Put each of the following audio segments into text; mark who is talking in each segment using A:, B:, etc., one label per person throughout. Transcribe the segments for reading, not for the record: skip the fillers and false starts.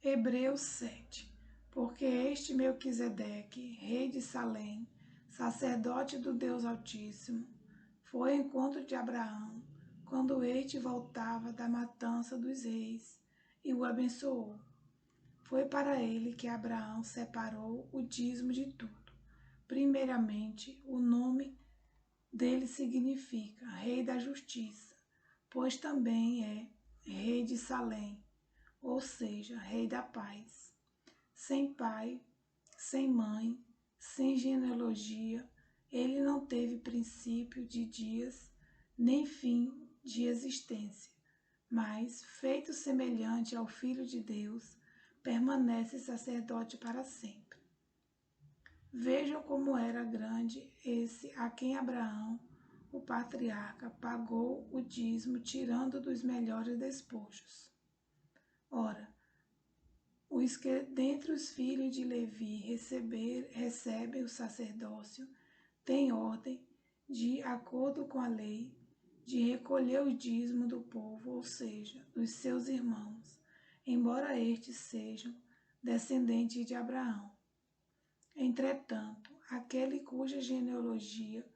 A: Hebreus 7. Porque este Melquisedeque, rei de Salém, sacerdote do Deus Altíssimo, foi ao encontro de Abraão, quando este voltava da matança dos reis, e o abençoou. Foi para ele que Abraão separou o dízimo de tudo. Primeiramente, o nome dele significa Rei da Justiça, pois também é Rei de Salém, ou seja, Rei da Paz. Sem pai, sem mãe, sem genealogia, ele não teve princípio de dias, nem fim de existência, mas, feito semelhante ao Filho de Deus, permanece sacerdote para sempre. Vejam como era grande esse a quem Abraão, o patriarca, pagou o dízimo tirando dos melhores despojos. Ora, os que dentre os filhos de Levi recebem o sacerdócio têm ordem, de acordo com a lei, de recolher o dízimo do povo, ou seja, dos seus irmãos, embora estes sejam descendentes de Abraão. Entretanto, aquele cuja genealogia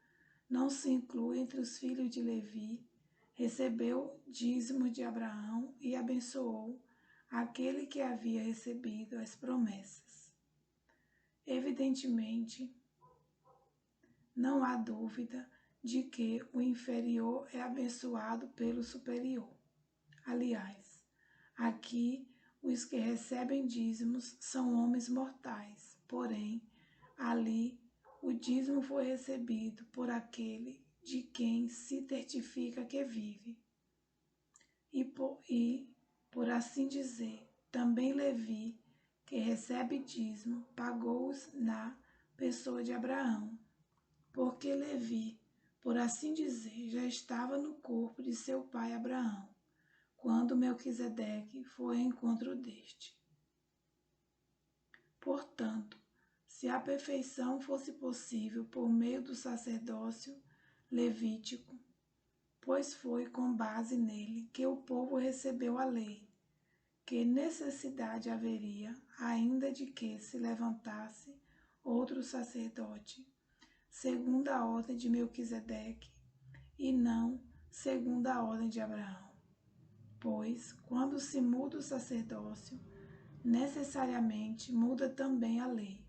A: não se inclui entre os filhos de Levi, recebeu dízimo de Abraão e abençoou aquele que havia recebido as promessas. Evidentemente, não há dúvida de que o inferior é abençoado pelo superior. Aliás, aqui os que recebem dízimos são homens mortais, porém, ali o dízimo foi recebido por aquele de quem se certifica que vive. E por assim dizer, também Levi, que recebe dízimo, pagou-os na pessoa de Abraão, porque Levi, por assim dizer, já estava no corpo de seu pai Abraão, quando Melquisedeque foi ao encontro deste. Portanto, se a perfeição fosse possível por meio do sacerdócio levítico, pois foi com base nele que o povo recebeu a lei, que necessidade haveria ainda de que se levantasse outro sacerdote, segundo a ordem de Melquisedeque, e não segundo a ordem de Abraão. Pois, quando se muda o sacerdócio, necessariamente muda também a lei.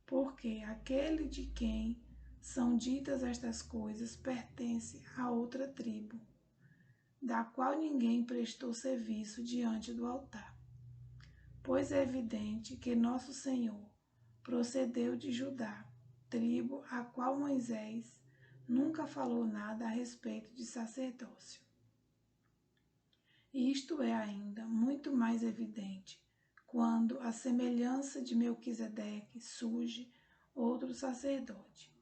A: Porque aquele de quem são ditas estas coisas pertence a outra tribo, da qual ninguém prestou serviço diante do altar. Pois é evidente que nosso Senhor procedeu de Judá, tribo a qual Moisés nunca falou nada a respeito de sacerdócio. Isto é ainda muito mais evidente quando, à semelhança de Melquisedeque, surge outro sacerdote,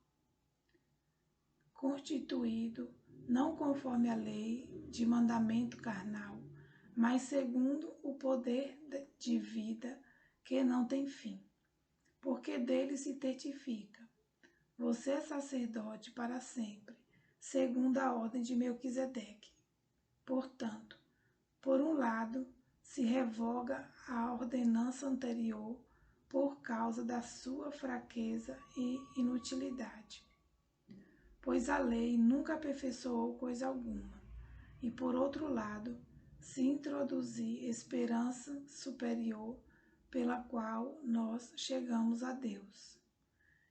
A: constituído não conforme a lei de mandamento carnal, mas segundo o poder de vida que não tem fim, porque dele se testifica: você é sacerdote para sempre, segundo a ordem de Melquisedeque. Portanto, por um lado, se revoga a ordenança anterior por causa da sua fraqueza e inutilidade, pois a lei nunca aperfeiçoou coisa alguma, e por outro lado, se introduzir esperança superior pela qual nós chegamos a Deus.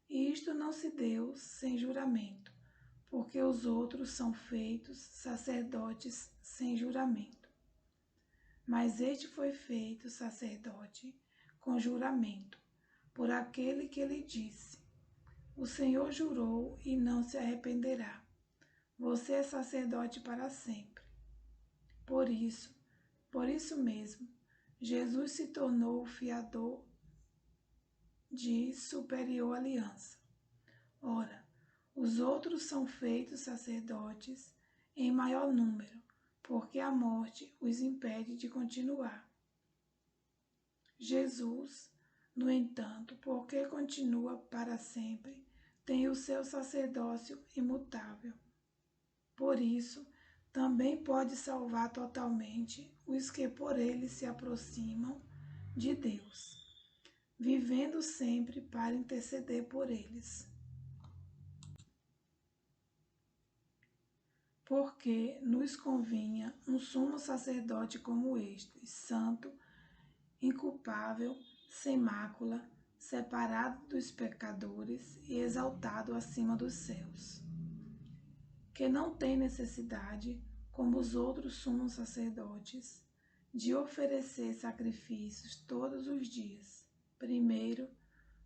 A: E isto não se deu sem juramento, porque os outros são feitos sacerdotes sem juramento. Mas este foi feito sacerdote com juramento, por aquele que lhe disse: o Senhor jurou e não se arrependerá. Você é sacerdote para sempre. Por isso mesmo, Jesus se tornou o fiador de superior aliança. Ora, os outros são feitos sacerdotes em maior número, porque a morte os impede de continuar. Jesus, no entanto, porque continua para sempre, tem o seu sacerdócio imutável. Por isso, também pode salvar totalmente os que por ele se aproximam de Deus, vivendo sempre para interceder por eles. Porque nos convinha um sumo sacerdote como este, santo, inculpável, sem mácula, separado dos pecadores e exaltado acima dos céus, que não tem necessidade, como os outros sumos sacerdotes, de oferecer sacrifícios todos os dias, primeiro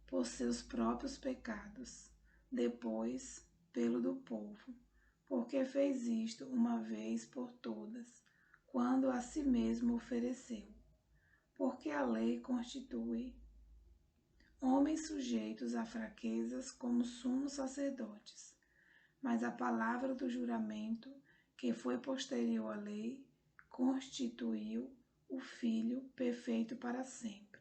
A: por seus próprios pecados, depois pelo do povo, porque fez isto uma vez por todas, quando a si mesmo ofereceu. Porque a lei constitui homens sujeitos a fraquezas como sumos sacerdotes, mas a palavra do juramento, que foi posterior à lei, constituiu o Filho perfeito para sempre.